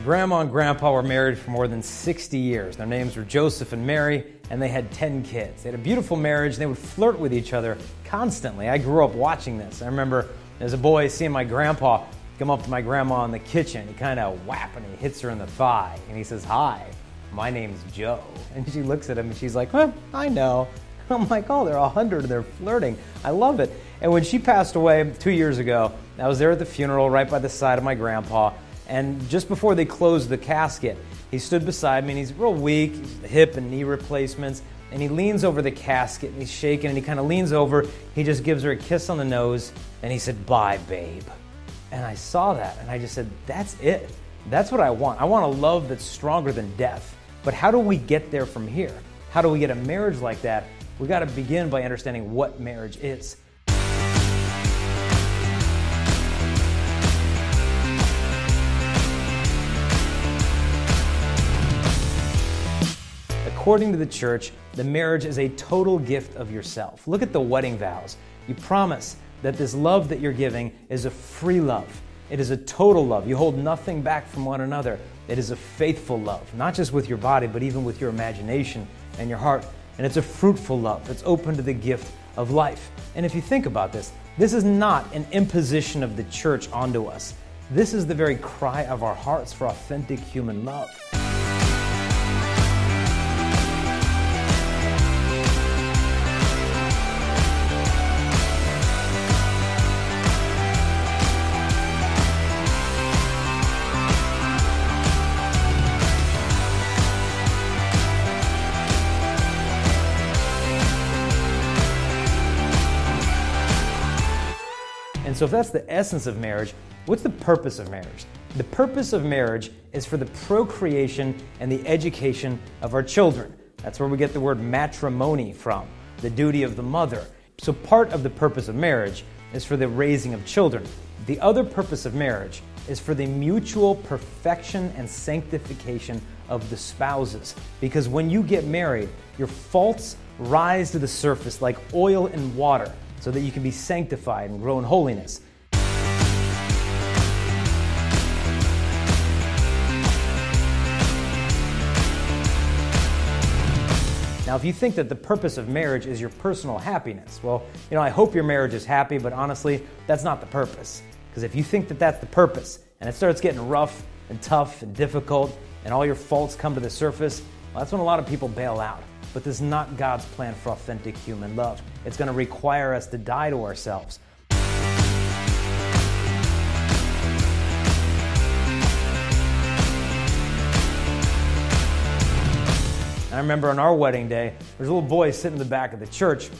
grandma and grandpa were married for more than 60 years. Their names were Joseph and Mary, and they had 10 kids. They had a beautiful marriage, and they would flirt with each other constantly. I grew up watching this. I remember as a boy seeing my grandpa come up to my grandma in the kitchen. He kind of whap and he hits her in the thigh, and he says, "Hi, my name's Joe." And she looks at him and she's like, "I know." I'm like, "Oh, they're 100 and they're flirting. I love it." And when she passed away 2 years ago, I was there at the funeral right by the side of my grandpa. And just before they closed the casket, he stood beside me, and he's real weak, hip and knee replacements, and he leans over the casket, and he's shaking, and he kind of leans over, he just gives her a kiss on the nose, and he said, "Bye, babe." And I saw that, and I just said, that's it. That's what I want. I want a love that's stronger than death. But how do we get there from here? How do we get a marriage like that? We got to begin by understanding what marriage is. According to the church, the marriage is a total gift of yourself. Look at the wedding vows. You promise that this love that you're giving is a free love. It is a total love. You hold nothing back from one another. It is a faithful love, not just with your body, but even with your imagination and your heart. And it's a fruitful love that's open to the gift of life. And if you think about this is not an imposition of the church onto us. This is the very cry of our hearts for authentic human love. And so if that's the essence of marriage, what's the purpose of marriage? The purpose of marriage is for the procreation and the education of our children. That's where we get the word matrimony from, the duty of the mother. So part of the purpose of marriage is for the raising of children. The other purpose of marriage is for the mutual perfection and sanctification of the spouses. Because when you get married, your faults rise to the surface like oil and water, so that you can be sanctified and grow in holiness. Now, if you think that the purpose of marriage is your personal happiness, well, I hope your marriage is happy, but honestly, that's not the purpose. Because if you think that that's the purpose, and it starts getting rough and tough and difficult, and all your faults come to the surface, well, that's when a lot of people bail out. But this is not God's plan for authentic human love. It's going to require us to die to ourselves. I remember on our wedding day, there's a little boy sitting in the back of the church,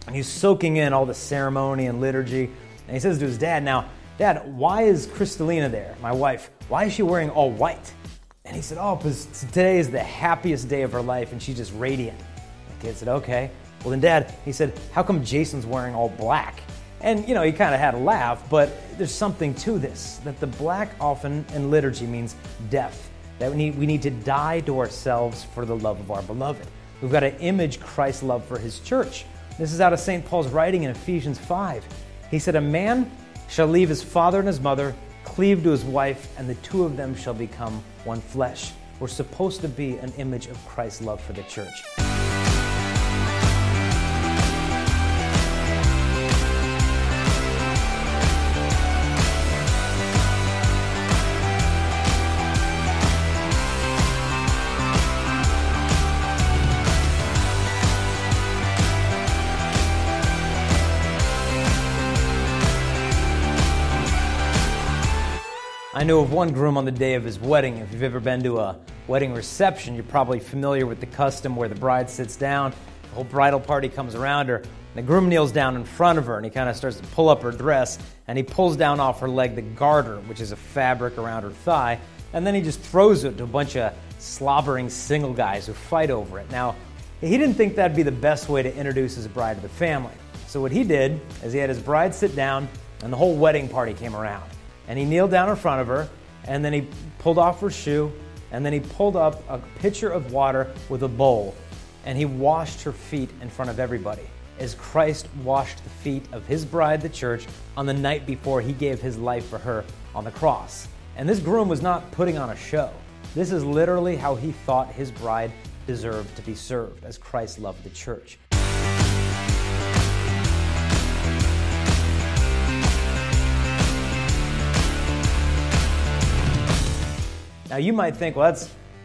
and he's soaking in all the ceremony and liturgy. And he says to his dad, "Now, Dad, why is Kristalina there, my wife? Why is she wearing all white?" And he said, "Oh, because today is the happiest day of her life, and she's just radiant." The kid said, "Okay." "Well then, Dad," he said, "how come Jason's wearing all black?" And, he kind of had a laugh, but there's something to this, that the black often in liturgy means death, that we need to die to ourselves for the love of our beloved. We've got to image Christ's love for his church. This is out of St. Paul's writing in Ephesians 5. He said, "A man shall leave his father and his mother, cleave to his wife, and the two of them shall become one flesh." We're supposed to be an image of Christ's love for the church. I knew of one groom on the day of his wedding. If you've ever been to a wedding reception, you're probably familiar with the custom where the bride sits down, the whole bridal party comes around her, and the groom kneels down in front of her, and he kind of starts to pull up her dress, and he pulls down off her leg the garter, which is a fabric around her thigh, and then he just throws it to a bunch of slobbering single guys who fight over it. Now, he didn't think that'd be the best way to introduce his bride to the family. So what he did is he had his bride sit down, and the whole wedding party came around. And he kneeled down in front of her, and then he pulled off her shoe, and then he pulled up a pitcher of water with a bowl, and he washed her feet in front of everybody, as Christ washed the feet of his bride, the church, on the night before he gave his life for her on the cross. And this groom was not putting on a show. This is literally how he thought his bride deserved to be served, as Christ loved the church. Now you might think, well,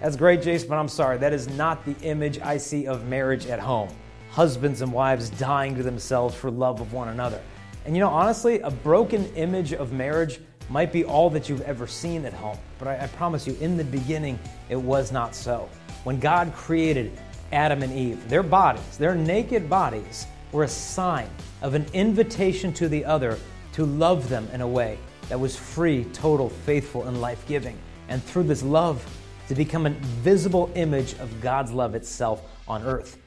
that's great, Jason, but I'm sorry, that is not the image I see of marriage at home. Husbands and wives dying to themselves for love of one another. And honestly, a broken image of marriage might be all that you've ever seen at home. But I promise you, in the beginning, it was not so. When God created Adam and Eve, their bodies, their naked bodies, were a sign of an invitation to the other to love them in a way that was free, total, faithful, and life-giving. And through this love, to become a visible image of God's love itself on earth.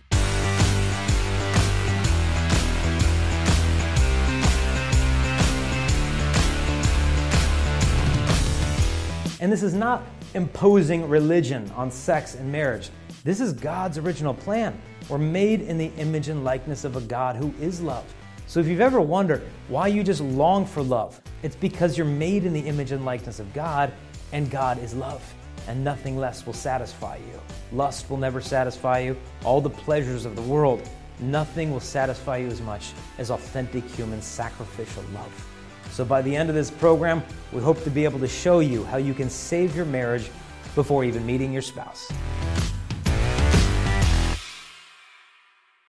And this is not imposing religion on sex and marriage. This is God's original plan. We're made in the image and likeness of a God who is love. So if you've ever wondered why you just long for love, it's because you're made in the image and likeness of God, and God is love, and nothing less will satisfy you. Lust will never satisfy you. All the pleasures of the world, nothing will satisfy you as much as authentic human sacrificial love. So by the end of this program, we hope to be able to show you how you can save your marriage before even meeting your spouse.